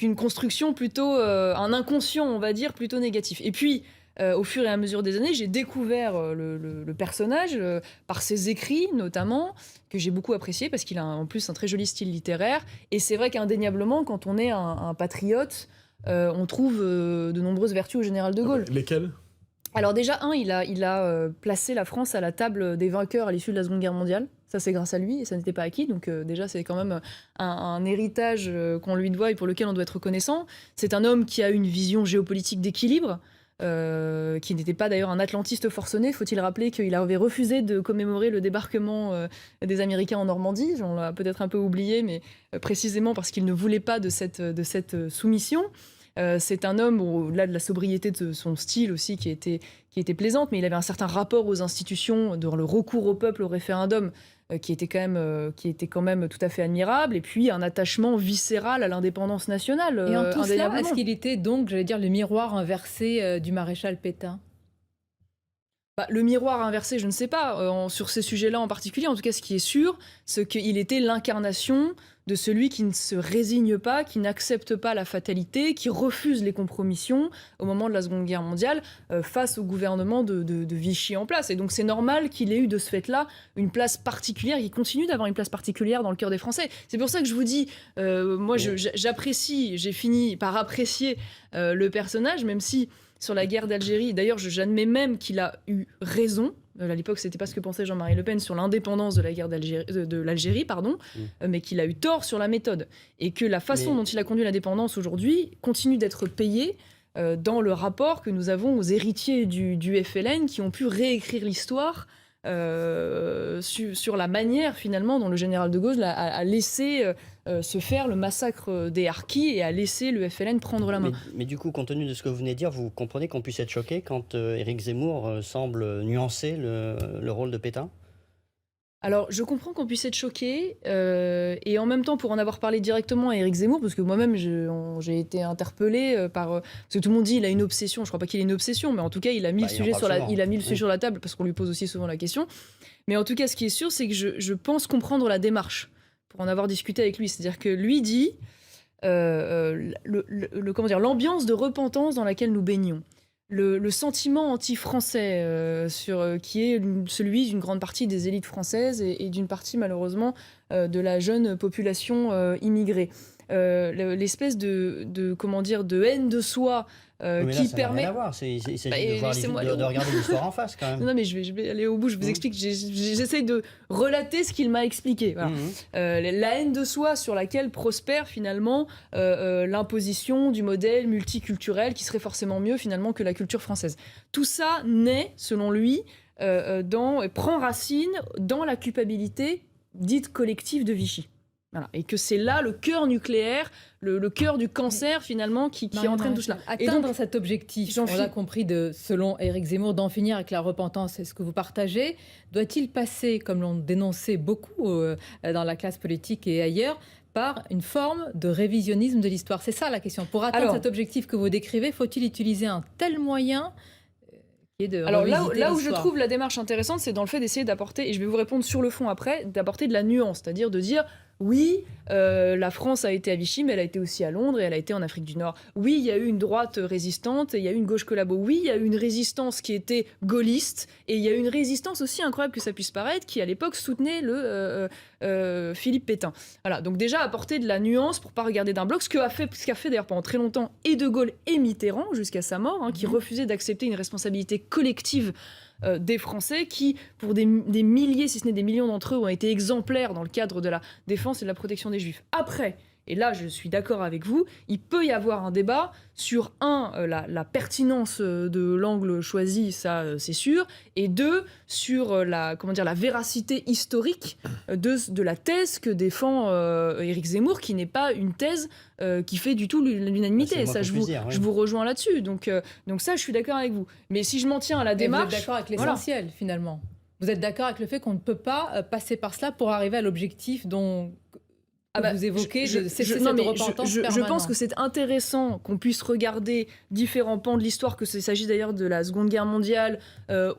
une construction plutôt, un inconscient, on va dire, plutôt négatif. Et puis, au fur et à mesure des années, j'ai découvert le personnage par ses écrits notamment, que j'ai beaucoup apprécié parce qu'il a en plus un très joli style littéraire. Et c'est vrai qu'indéniablement, quand on est un patriote, on trouve de nombreuses vertus au général de Gaulle. Lesquels? Alors déjà, il a placé la France à la table des vainqueurs à l'issue de la Seconde Guerre mondiale. Ça, c'est grâce à lui et ça n'était pas acquis. Donc déjà, c'est quand même un héritage qu'on lui doit et pour lequel on doit être reconnaissant. C'est un homme qui a une vision géopolitique d'équilibre, qui n'était pas d'ailleurs un atlantiste forcené. Faut-il rappeler qu'il avait refusé de commémorer le débarquement des Américains en Normandie. On l'a peut-être un peu oublié, mais précisément parce qu'il ne voulait pas de cette soumission. C'est un homme, au-delà de la sobriété de son style aussi, qui était plaisante, mais il avait un certain rapport aux institutions, dans le recours au peuple, au référendum, qui était quand même tout à fait admirable, et puis un attachement viscéral à l'indépendance nationale. Et en tout cela, indéniablement. est-ce qu'il était donc, j'allais dire, le miroir inversé du maréchal Pétain? Le miroir inversé, je ne sais pas, sur ces sujets-là en particulier. En tout cas, ce qui est sûr, c'est qu'il était l'incarnation de celui qui ne se résigne pas, qui n'accepte pas la fatalité, qui refuse les compromissions au moment de la Seconde Guerre mondiale face au gouvernement de Vichy en place. Et donc c'est normal qu'il ait eu de ce fait-là une place particulière, qu'il continue d'avoir une place particulière dans le cœur des Français. C'est pour ça que je vous dis, moi j'apprécie, j'ai fini par apprécier le personnage, même si sur la guerre d'Algérie, d'ailleurs j'admets même qu'il a eu raison. À l'époque, c'était pas ce que pensait Jean-Marie Le Pen sur l'indépendance de la guerre de l'Algérie, mais qu'il a eu tort sur la méthode. Et que la façon dont il a conduit l'indépendance aujourd'hui continue d'être payée dans le rapport que nous avons aux héritiers du FLN qui ont pu réécrire l'histoire sur la manière finalement dont le général de Gaulle a laissé se faire le massacre des harkis et a laissé le FLN prendre la main. Mais du coup, compte tenu de ce que vous venez de dire, vous comprenez qu'on puisse être choqué quand Éric Zemmour semble nuancer le rôle de Pétain? Alors, je comprends qu'on puisse être choqué, et en même temps, pour en avoir parlé directement à Éric Zemmour, parce que moi-même, j'ai été interpellée parce que tout le monde dit qu'il a une obsession. Je ne crois pas qu'il ait une obsession, mais en tout cas, il a mis le sujet sur la table, parce qu'on lui pose aussi souvent la question. Mais en tout cas, ce qui est sûr, c'est que je pense comprendre la démarche, pour en avoir discuté avec lui. C'est-à-dire que lui dit l'ambiance de repentance dans laquelle nous baignons. Le sentiment anti-français qui est celui d'une grande partie des élites françaises et d'une partie malheureusement de la jeune population immigrée. L'espèce de haine de soi mais qui là, ça permet... n'a rien à voir. Il s'agit de regarder l'histoire en face quand même. Non, mais je vais aller au bout, je vous explique. J'essaye de relater ce qu'il m'a expliqué. Voilà. La haine de soi sur laquelle prospère finalement l'imposition du modèle multiculturel qui serait forcément mieux finalement que la culture française. Tout ça naît, selon lui, prend racine dans la culpabilité dite collective de Vichy. Voilà. Et que c'est là le cœur nucléaire, le cœur du cancer finalement qui entraîne tout cela. Atteindre cet objectif, on l'a compris, selon Éric Zemmour, d'en finir avec la repentance, est-ce que vous partagez? Doit-il passer, comme l'ont dénoncé beaucoup dans la classe politique et ailleurs, par une forme de révisionnisme de l'histoire? C'est ça la question. Pour atteindre cet objectif que vous décrivez, faut-il utiliser un tel moyen Alors là où je trouve la démarche intéressante, c'est dans le fait d'essayer d'apporter, et je vais vous répondre sur le fond après, d'apporter de la nuance, c'est-à-dire de dire oui, la France a été à Vichy, mais elle a été aussi à Londres et elle a été en Afrique du Nord. Oui, il y a eu une droite résistante et il y a eu une gauche collabo. Oui, il y a eu une résistance qui était gaulliste et il y a eu une résistance aussi incroyable que ça puisse paraître qui à l'époque soutenait Philippe Pétain. Voilà, donc déjà apporter de la nuance pour pas regarder d'un bloc, ce qu'a fait d'ailleurs pendant très longtemps et De Gaulle et Mitterrand jusqu'à sa mort, qui refusait d'accepter une responsabilité collective des Français qui, pour des milliers, si ce n'est des millions d'entre eux, ont été exemplaires dans le cadre de la défense et de la protection des Juifs. Après, Et là, je suis d'accord avec vous, il peut y avoir un débat sur, la pertinence de l'angle choisi, ça c'est sûr, et deux, sur la véracité historique de la thèse que défend Éric Zemmour, qui n'est pas une thèse qui fait du tout l'unanimité. Ça, je vous rejoins là-dessus. Donc ça, je suis d'accord avec vous. Mais si je m'en tiens à la démarche... Vous êtes d'accord avec l'essentiel, finalement. Vous êtes d'accord avec le fait qu'on ne peut pas passer par cela pour arriver à l'objectif dont... vous évoquez, je pense que c'est intéressant qu'on puisse regarder différents pans de l'histoire, que s'agisse d'ailleurs de la Seconde Guerre mondiale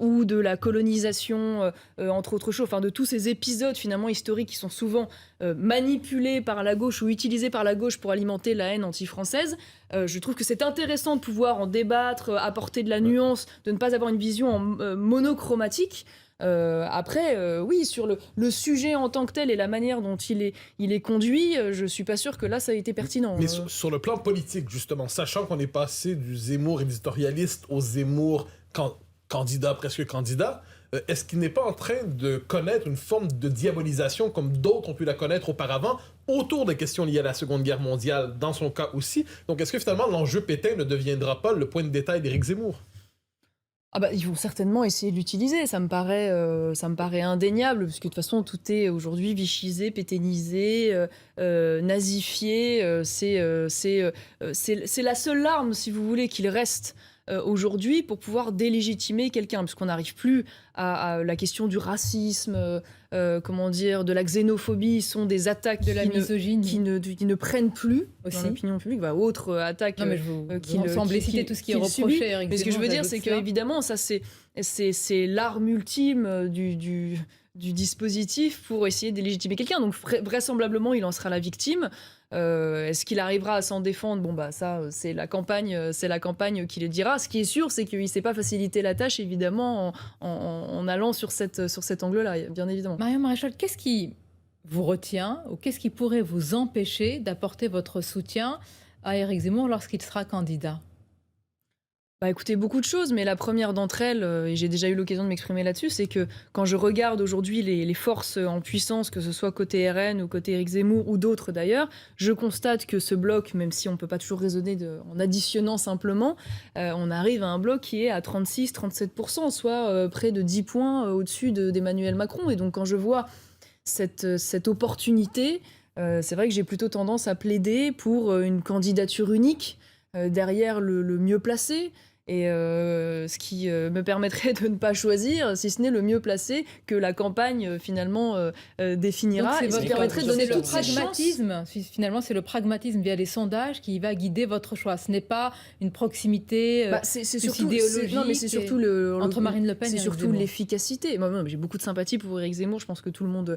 ou de la colonisation, entre autres choses, enfin de tous ces épisodes finalement historiques qui sont souvent manipulés par la gauche ou utilisés par la gauche pour alimenter la haine anti-française. Je trouve que c'est intéressant de pouvoir en débattre, apporter de la nuance, de ne pas avoir une vision monochromatique. Après, oui, sur le sujet en tant que tel et la manière dont il est conduit, je suis pas sûr que là, ça a été pertinent. Mais sur le plan politique, justement, sachant qu'on est passé du Zemmour éditorialiste au Zemmour presque candidat, est-ce qu'il n'est pas en train de connaître une forme de diabolisation comme d'autres ont pu la connaître auparavant autour des questions liées à la Seconde Guerre mondiale, dans son cas aussi? Donc, est-ce que finalement, l'enjeu Pétain ne deviendra pas le point de détail d'Éric Zemmour? Ils vont certainement essayer de l'utiliser, ça me paraît indéniable, parce que de toute façon tout est aujourd'hui vichisé, pétainisé, nazifié, c'est la seule arme, si vous voulez, qu'il reste aujourd'hui pour pouvoir délégitimer quelqu'un, puisqu'on n'arrive plus à la question du racisme, de la xénophobie, sont des attaques de la misogynie qui ne prennent plus dans l'opinion publique. Autre attaque qui semblait citer tout ce qui est reproché à Éric Mais ce que je veux dire, c'est que qu'évidemment, ça c'est l'arme ultime du dispositif pour essayer de légitimer quelqu'un. Donc vraisemblablement, il en sera la victime. Est-ce qu'il arrivera à s'en défendre? Ça, c'est la campagne qui le dira. Ce qui est sûr, c'est qu'il ne s'est pas facilité la tâche, évidemment, en allant sur cet angle-là, bien évidemment. Marion Maréchal, qu'est-ce qui vous retient ou qu'est-ce qui pourrait vous empêcher d'apporter votre soutien à Éric Zemmour lorsqu'il sera candidat? Écoutez, beaucoup de choses, mais la première d'entre elles, et j'ai déjà eu l'occasion de m'exprimer là-dessus, c'est que quand je regarde aujourd'hui les forces en puissance, que ce soit côté RN ou côté Éric Zemmour ou d'autres d'ailleurs, je constate que ce bloc, même si on ne peut pas toujours raisonner en additionnant simplement, on arrive à un bloc qui est à 36-37%, soit près de 10 points au-dessus d'Emmanuel Macron. Et donc quand je vois cette opportunité, c'est vrai que j'ai plutôt tendance à plaider pour une candidature unique derrière le mieux placé. Et ce qui me permettrait de ne pas choisir, si ce n'est le mieux placé que la campagne finalement définira. Donc, et ce qui permettrait de donner le toute sa chance. pragmatisme. Finalement, c'est le pragmatisme via les sondages qui va guider votre choix. Ce n'est pas une proximité c'est surtout idéologique. Non, mais c'est surtout entre Marine Le Pen et c'est Éric surtout Zemmour. L'efficacité. Moi, j'ai beaucoup de sympathie pour Éric Zemmour. Je pense que tout le monde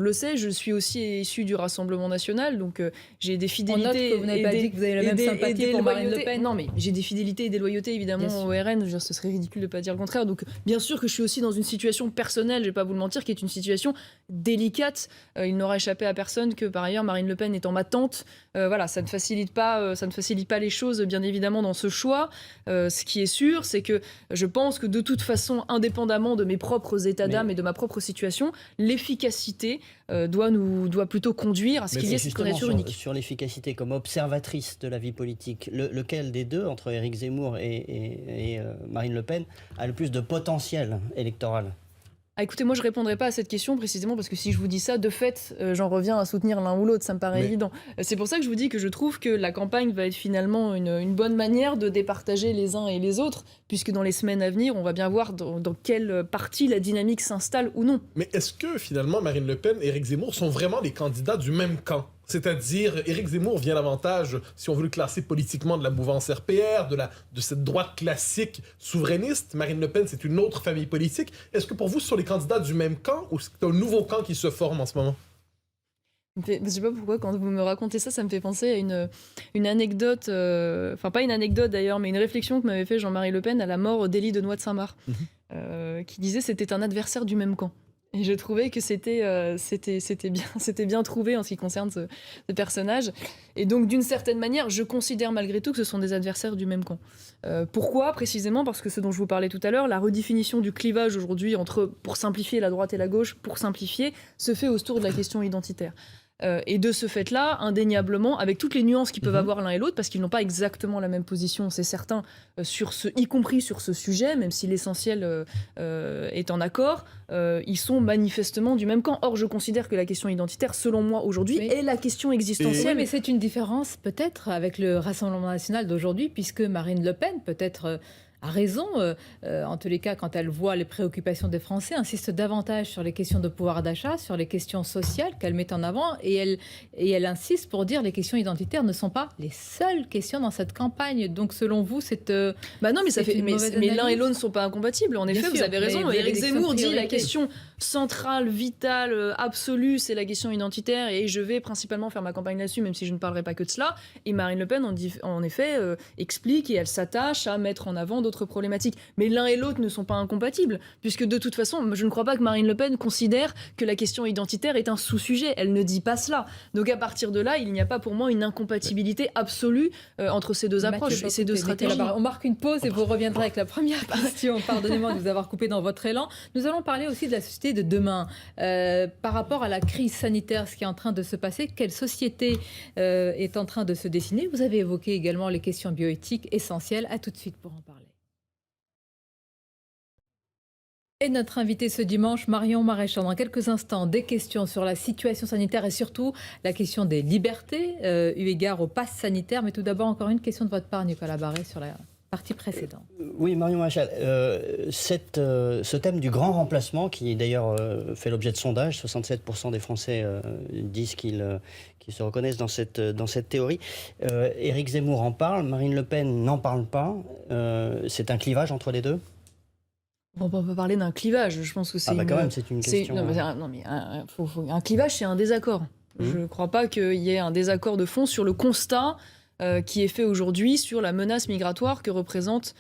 le sait. Je suis aussi issue du Rassemblement national, donc j'ai des fidélités. On note que vous n'avez pas dit que vous avez la même sympathie pour Marine Le Pen. Non, mais j'ai des fidélités et des loyautés évidemment au RN. Ce serait ridicule de ne pas dire le contraire. Donc, bien sûr que je suis aussi dans une situation personnelle, je ne vais pas vous le mentir, qui est une situation délicate. Il n'aura échappé à personne que, par ailleurs, Marine Le Pen étant ma tante. Ça ne facilite pas les choses, bien évidemment, dans ce choix. Ce qui est sûr, c'est que je pense que, de toute façon, indépendamment de mes propres états d'âme et de ma propre situation, l'efficacité doit plutôt conduire à ce qu'il y ait cette candidature unique. Sur l'efficacité, comme observatrice de la vie politique, lequel des deux, entre Éric Zemmour et Marine Le Pen, a le plus de potentiel électoral? Écoutez, moi je répondrai pas à cette question précisément parce que si je vous dis ça, de fait, j'en reviens à soutenir l'un ou l'autre, ça me paraît évident. C'est pour ça que je vous dis que je trouve que la campagne va être finalement une bonne manière de départager les uns et les autres, puisque dans les semaines à venir, on va bien voir dans quelle partie la dynamique s'installe ou non. Mais est-ce que finalement Marine Le Pen et Éric Zemmour sont vraiment les candidats du même camp? C'est-à-dire, Éric Zemmour vient davantage, si on veut le classer politiquement, de la mouvance RPR, de cette droite classique souverainiste. Marine Le Pen, c'est une autre famille politique. Est-ce que pour vous, ce sont les candidats du même camp ou c'est un nouveau camp qui se forme en ce moment? Je sais pas pourquoi, quand vous me racontez ça, ça me fait penser à une anecdote, pas une anecdote d'ailleurs, mais une réflexion que m'avait fait Jean-Marie Le Pen à la mort d'Élie de Noix de Saint-Marc, qui disait c'était un adversaire du même camp. Et je trouvais que c'était bien trouvé en ce qui concerne ce personnage. Et donc, d'une certaine manière, je considère malgré tout que ce sont des adversaires du même camp. Pourquoi? Précisément parce que ce dont je vous parlais tout à l'heure, la redéfinition du clivage aujourd'hui entre, pour simplifier, la droite et la gauche, pour simplifier, se fait autour de la question identitaire. Et de ce fait-là, indéniablement, avec toutes les nuances qu'ils peuvent avoir l'un et l'autre, parce qu'ils n'ont pas exactement la même position, c'est certain, y compris sur ce sujet, même si l'essentiel est en accord, ils sont manifestement du même camp. Or, je considère que la question identitaire, selon moi, aujourd'hui, est la question existentielle. Oui, mais c'est une différence peut-être avec le Rassemblement national d'aujourd'hui, puisque Marine Le Pen, peut-être a raison, en tous les cas, quand elle voit les préoccupations des Français, insiste davantage sur les questions de pouvoir d'achat, sur les questions sociales qu'elle met en avant, et elle insiste pour dire que les questions identitaires ne sont pas les seules questions dans cette campagne. Donc, selon vous, c'est bah non, mais c'est une mauvaise mais l'un et analyse. l'autre ne sont pas incompatibles. En effet, Bien vous sûr, avez raison. mais Éric Zemmour dit la priorité. question centrale, vitale, absolue, c'est la question identitaire, et je vais principalement faire ma campagne là-dessus, même si je ne parlerai pas que de cela. Et Marine Le Pen, en effet, explique et elle s'attache à mettre en avant d'autres problématiques. Mais l'un et l'autre ne sont pas incompatibles, puisque de toute façon, je ne crois pas que Marine Le Pen considère que la question identitaire est un sous-sujet. Elle ne dit pas cela. Donc à partir de là, il n'y a pas pour moi une incompatibilité absolue entre ces deux approches et ces deux stratégies. On marque une pause et vous reviendrez avec la première question. Pardonnez-moi de vous avoir coupé dans votre élan. Nous allons parler aussi de la société de demain. Par rapport à la crise sanitaire, ce qui est en train de se passer, quelle société est en train de se dessiner? Vous avez évoqué également les questions bioéthiques essentielles. À tout de suite pour en parler. Et notre invité ce dimanche, Marion Maréchal. Dans quelques instants, des questions sur la situation sanitaire et surtout la question des libertés, eu égard au pass sanitaire. Mais tout d'abord, encore une question de votre part, Nicolas Barré, sur la partie précédente. Oui, Marion Maréchal, ce thème du grand remplacement, qui d'ailleurs fait l'objet de sondages, 67% des Français disent qu'ils se reconnaissent dans cette théorie. Éric Zemmour en parle, Marine Le Pen n'en parle pas. C'est un clivage entre les deux? On peut parler d'un clivage. Je pense que c'est quand même, c'est une question. Un clivage, c'est un désaccord. Je ne crois pas qu'il y ait un désaccord de fond sur le constat qui est fait aujourd'hui sur la menace migratoire que représentée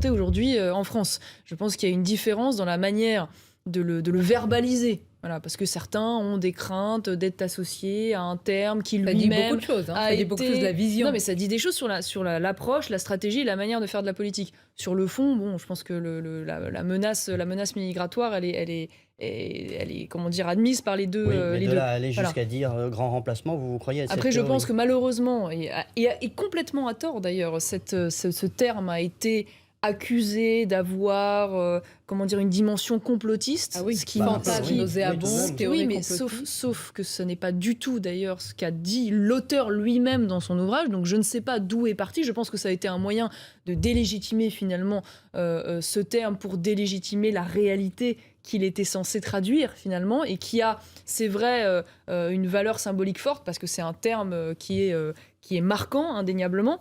aujourd'hui en France. Je pense qu'il y a une différence dans la manière de le verbaliser. Voilà, parce que certains ont des craintes d'être associés à un terme qui lui-même dit beaucoup de choses. Ça dit beaucoup de choses de la vision. Non, mais ça dit des choses sur l'approche, la stratégie, la manière de faire de la politique. Sur le fond, bon, je pense que la menace migratoire, elle est comment dire, admise par les deux. Oui, mais les de deux. là à aller jusqu'à Voilà. dire grand remplacement, vous croyez à cette Après, je théorie? pense que malheureusement, et complètement à tort d'ailleurs, ce terme a été accusé d'avoir une dimension complotiste. Ah oui, ce qui fantasme nauséabond, théorie oui, mais complotiste. sauf que ce n'est pas du tout d'ailleurs ce qu'a dit l'auteur lui-même dans son ouvrage, donc je ne sais pas d'où est parti. Je pense que ça a été un moyen de délégitimer finalement ce terme pour délégitimer la réalité qu'il était censé traduire finalement, et qui a, c'est vrai, une valeur symbolique forte parce que c'est un terme qui est marquant indéniablement,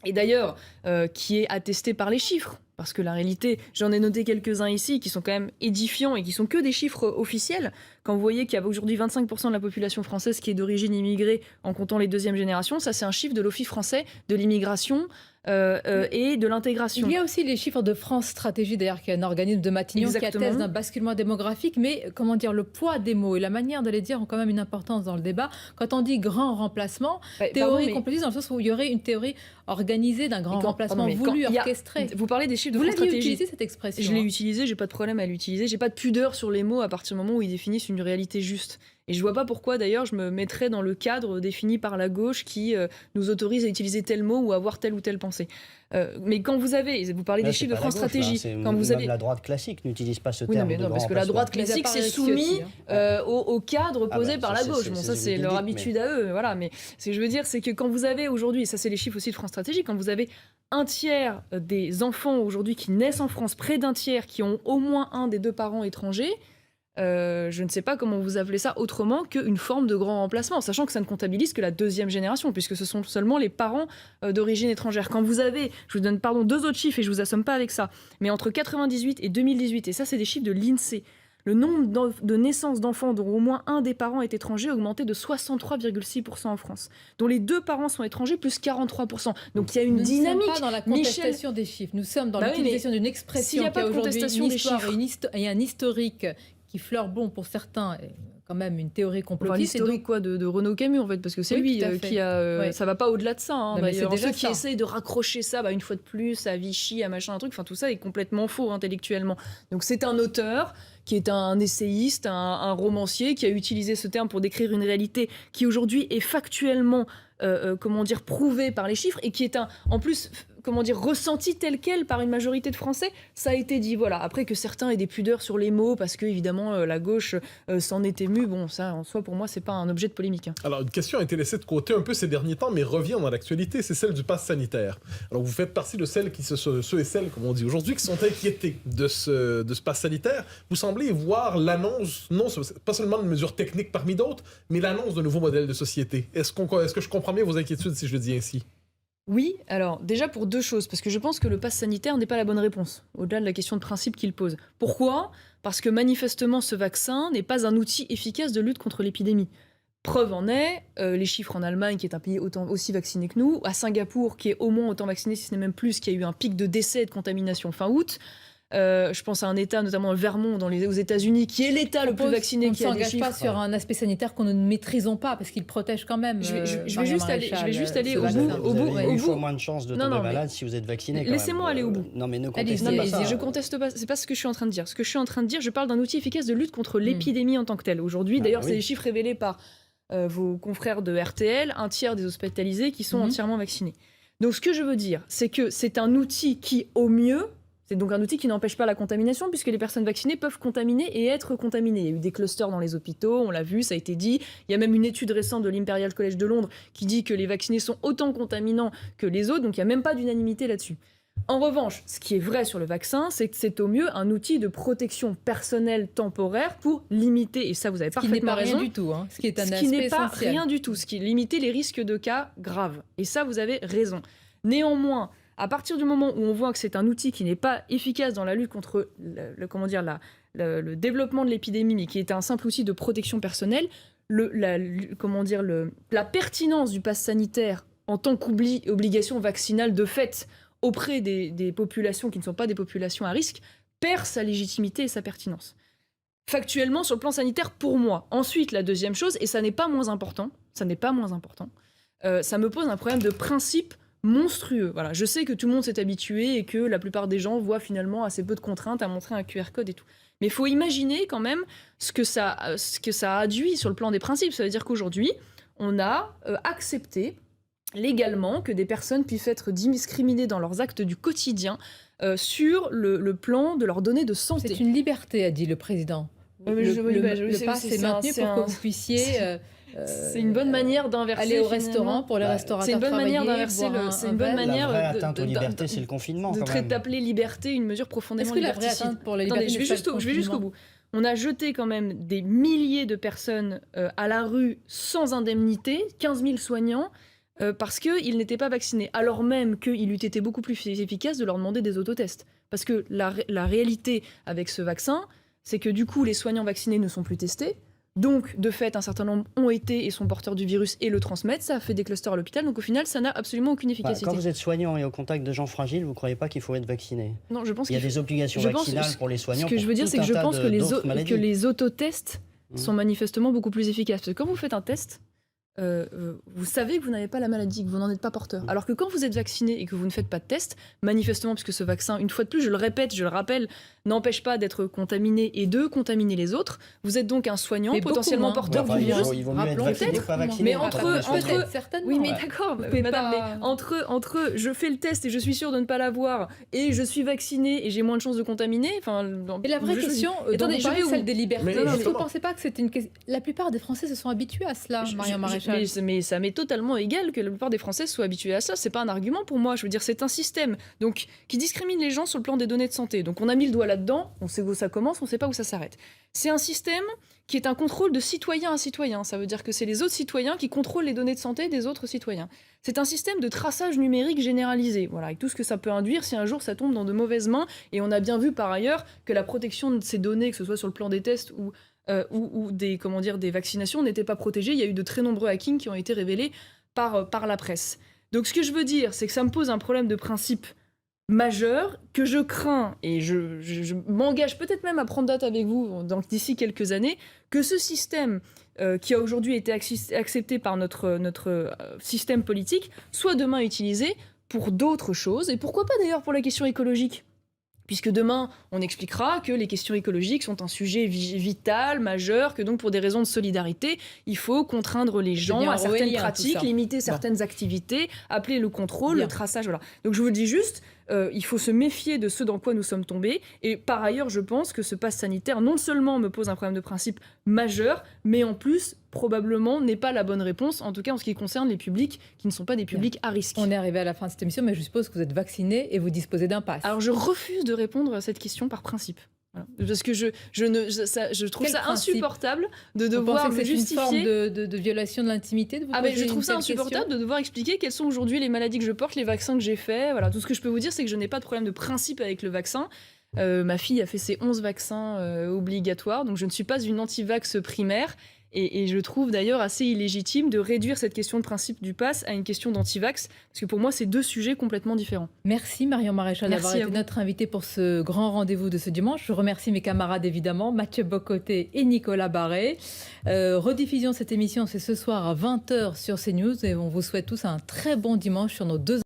et d'ailleurs qui est attesté par les chiffres. Parce que la réalité, j'en ai noté quelques-uns ici qui sont quand même édifiants et qui sont que des chiffres officiels. Quand vous voyez qu'il y a aujourd'hui 25% de la population française qui est d'origine immigrée en comptant les deuxièmes générations, ça c'est un chiffre de l'Office français de l'immigration et de l'intégration. Il y a aussi les chiffres de France Stratégie, d'ailleurs, qui est un organisme de Matignon qui atteste d'un basculement démographique, mais comment dire, le poids des mots et la manière de les dire ont quand même une importance dans le débat. Quand on dit grand remplacement, théorie complotiste, dans le sens où il y aurait une théorie organisée d'un grand remplacement voulu, orchestré. Vous parlez des chiffres de France France Stratégie. Vous Stratégie. utilisé cette expression. Je l'ai utilisé, j'ai pas de problème à l'utiliser. J'ai pas de pudeur sur les mots à partir du moment où ils définissent une réalité juste. Et je vois pas pourquoi d'ailleurs je me mettrais dans le cadre défini par la gauche qui nous autorise à utiliser tel mot ou à avoir telle ou telle pensée. Mais quand vous parlez des chiffres de France Stratégie, quand vous avez la droite classique n'utilise pas ce terme. Oui, non, parce que la droite classique c'est soumis au cadre posé par la gauche. Bon, ça c'est leur habitude à eux. Voilà, mais ce que je veux dire, c'est que quand vous avez aujourd'hui, et ça c'est les chiffres aussi de France Stratégie, quand vous avez un tiers des enfants aujourd'hui qui naissent en France, près d'un tiers qui ont au moins un des deux parents étrangers. Je ne sais pas comment vous appelez ça autrement qu'une forme de grand remplacement, sachant que ça ne comptabilise que la deuxième génération, puisque ce sont seulement les parents d'origine étrangère. Quand vous avez, je vous donne deux autres chiffres et je vous assomme pas avec ça, mais entre 98 et 2018, et ça c'est des chiffres de l'INSEE, le nombre de naissances d'enfants dont au moins un des parents est étranger a augmenté de 63,6% en France, dont les deux parents sont étrangers, plus 43%. Donc il y a une dynamique. Nous ne sommes pas dans la contestation des chiffres, nous sommes dans l'utilisation d'une expression qui a aujourd'hui une histoire et un historique qui fleure bon pour certains, quand même une théorie complotiste. Enfin, l'historique de Renaud Camus en fait, parce que c'est lui qui a. Ça va pas au-delà de ça. Hein, d'ailleurs, ceux qui essayent de raccrocher ça, une fois de plus, à Vichy, à machin, un truc. Enfin, tout ça est complètement faux intellectuellement. Donc c'est un auteur qui est un essayiste, un romancier, qui a utilisé ce terme pour décrire une réalité qui aujourd'hui est factuellement prouvée par les chiffres et qui est en plus ressenti tel quel par une majorité de Français. Ça a été dit, voilà. Après que certains aient des pudeurs sur les mots parce que évidemment la gauche s'en est émue, bon, ça en soi pour moi c'est pas un objet de polémique. Alors une question a été laissée de côté un peu ces derniers temps, mais revient dans l'actualité, c'est celle du pass sanitaire. Alors vous faites partie de ceux et celles, comme on dit aujourd'hui, qui sont inquiétés de ce pass sanitaire. Vous semblez voir l'annonce, non pas seulement de mesures techniques parmi d'autres, mais l'annonce d'un nouveau modèle de société. Est-ce que je comprends bien vos inquiétudes si je le dis ainsi? Oui, alors déjà pour deux choses, parce que je pense que le pass sanitaire n'est pas la bonne réponse, au-delà de la question de principe qu'il pose. Pourquoi ? Parce que manifestement ce vaccin n'est pas un outil efficace de lutte contre l'épidémie. Preuve en est, les chiffres en Allemagne, qui est un pays aussi vacciné que nous, à Singapour, qui est au moins autant vacciné, si ce n'est même plus, qui a eu un pic de décès et de contamination fin août. Je pense à un État, notamment le Vermont, aux États-Unis, qui est l'État le plus vacciné, qui a des chiffres. On ne s'engage pas sur un aspect sanitaire qu'on ne maîtrisons pas, parce qu'il protège quand même. Je vais juste aller au bout. Vous avez 8 fois moins de chances de tomber malade si vous êtes vacciné. Laissez-moi aller au bout. Non, mais ne contestez pas ça. Je conteste pas. C'est pas ce que je suis en train de dire. Ce que je suis en train de dire, je parle d'un outil efficace de lutte contre l'épidémie en tant que telle. Aujourd'hui, d'ailleurs, c'est les chiffres révélés par vos confrères de RTL, un tiers des hospitalisés qui sont entièrement vaccinés. Donc, ce que je veux dire, c'est que c'est un outil qui, au mieux, c'est donc un outil qui n'empêche pas la contamination, puisque les personnes vaccinées peuvent contaminer et être contaminées. Il y a eu des clusters dans les hôpitaux, on l'a vu, ça a été dit. Il y a même une étude récente de l'Imperial College de Londres qui dit que les vaccinés sont autant contaminants que les autres, donc il n'y a même pas d'unanimité là-dessus. En revanche, ce qui est vrai sur le vaccin, c'est que c'est au mieux un outil de protection personnelle temporaire pour limiter, et ça vous avez parfaitement raison. Ce qui n'est pas rien du tout, hein. Ce qui est un aspect Ce qui n'est pas essentiel. rien du tout, ce qui est limiter les risques de cas graves. Et ça, vous avez raison. Néanmoins, à partir du moment où on voit que c'est un outil qui n'est pas efficace dans la lutte contre le développement de l'épidémie, mais qui est un simple outil de protection personnelle, la pertinence du pass sanitaire en tant qu'obligation vaccinale de fait auprès des populations qui ne sont pas des populations à risque perd sa légitimité et sa pertinence. Factuellement, sur le plan sanitaire, pour moi. Ensuite, la deuxième chose, et ça n'est pas moins important, ça me pose un problème de principe monstrueux. Voilà, je sais que tout le monde s'est habitué et que la plupart des gens voient finalement assez peu de contraintes à montrer un QR code et tout. Mais il faut imaginer quand même ce que ça a induit sur le plan des principes. Ça veut dire qu'aujourd'hui, on a accepté légalement que des personnes puissent être discriminées dans leurs actes du quotidien sur le plan de leurs données de santé. C'est une liberté, a dit le président. Le pass est maintenu pour que vous puissiez... c'est une bonne manière d'inverser. Aller au restaurant pour les restaurateurs. C'est une bonne manière d'inverser. C'est une bonne manière. La vraie atteinte aux libertés, c'est le confinement. D'appeler liberté une mesure profondément liberticide. Est-ce que la vraie atteinte pour la liberté, je vais jusqu'au bout. On a jeté quand même des milliers de personnes à la rue sans indemnité, 15 000 soignants, parce qu'ils n'étaient pas vaccinés. Alors même qu'il eût été beaucoup plus efficace de leur demander des autotests. Parce que la réalité avec ce vaccin, c'est que du coup, les soignants vaccinés ne sont plus testés. Donc, de fait, un certain nombre ont été et sont porteurs du virus et le transmettent. Ça a fait des clusters à l'hôpital. Donc, au final, ça n'a absolument aucune efficacité. Quand vous êtes soignant et au contact de gens fragiles, vous ne croyez pas qu'il faut être vacciné? Non, je pense qu'il y a des obligations vaccinales pour les soignants. Ce que je veux dire, c'est que je pense que les autotests sont manifestement beaucoup plus efficaces. Parce que quand vous faites un test, vous savez que vous n'avez pas la maladie, que vous n'en êtes pas porteur. Alors que quand vous êtes vacciné et que vous ne faites pas de test, manifestement, puisque ce vaccin, une fois de plus, je le répète, je le rappelle, n'empêche pas d'être contaminé et de contaminer les autres, vous êtes donc un soignant potentiellement porteur du virus. Il vaut mieux être vacciné que pas vacciné. Mais entre certainement. Oui, mais d'accord, madame, mais entre je fais le test et je suis sûre de ne pas l'avoir et je suis vacciné et j'ai moins de chances de contaminer. Et la vraie question, attendez, je vais celle des libertés. Est-ce que vous ne justement. pensez pas que c'est une question... La plupart des Français se sont habitués à cela, Marion Maréchal. Mais ça m'est totalement égal que la plupart des Français soient habitués à ça. C'est pas un argument pour moi. Je veux dire, c'est un système donc qui discrimine les gens sur le plan des données de santé. Donc on a mis le doigt là-dedans. On sait où ça commence, on sait pas où ça s'arrête. C'est un système qui est un contrôle de citoyen à citoyen. Ça veut dire que c'est les autres citoyens qui contrôlent les données de santé des autres citoyens. C'est un système de traçage numérique généralisé. Voilà, avec tout ce que ça peut induire si un jour ça tombe dans de mauvaises mains. Et on a bien vu par ailleurs que la protection de ces données, que ce soit sur le plan des tests ou des vaccinations, n'étaient pas protégées. Il y a eu de très nombreux hackings qui ont été révélés par la presse. Donc ce que je veux dire, c'est que ça me pose un problème de principe majeur que je crains, et je m'engage peut-être même à prendre date avec vous d'ici quelques années, que ce système qui a aujourd'hui été accepté par notre système politique soit demain utilisé pour d'autres choses, et pourquoi pas d'ailleurs pour la question écologique. Puisque demain, on expliquera que les questions écologiques sont un sujet vital, majeur, que donc pour des raisons de solidarité, il faut contraindre les gens bien à certaines orwellien, tout pratiques, ça. limiter certaines activités, appeler le contrôle, Bien. le traçage, voilà. Donc je vous le dis juste, il faut se méfier de ce dans quoi nous sommes tombés. Et par ailleurs, je pense que ce pass sanitaire, non seulement me pose un problème de principe majeur, mais en plus, probablement, n'est pas la bonne réponse, en tout cas en ce qui concerne les publics qui ne sont pas des publics à risque. On est arrivé à la fin de cette émission, mais je suppose que vous êtes vacciné et vous disposez d'un pass. Alors je refuse de répondre à cette question par principe. Voilà. Parce que je trouve Quel ça principe insupportable de vous devoir pensez que me c'est une forme justifier. de violation de l'intimité de vous Ah mais poser je trouve une ça telle insupportable question de devoir expliquer quelles sont aujourd'hui les maladies que je porte, les vaccins que j'ai faits. Voilà, tout ce que je peux vous dire, c'est que je n'ai pas de problème de principe avec le vaccin. Ma fille a fait ses 11 vaccins obligatoires, donc je ne suis pas une anti-vax primaire. Et je trouve d'ailleurs assez illégitime de réduire cette question de principe du pass à une question d'anti-vax, parce que pour moi, c'est deux sujets complètement différents. Merci Marion Maréchal d'avoir Merci à été vous. notre invitée pour ce grand rendez-vous de ce dimanche. Je remercie mes camarades évidemment, Mathieu Bocoté et Nicolas Barré. Rediffusion de cette émission, c'est ce soir à 20h sur CNews et on vous souhaite tous un très bon dimanche sur nos deux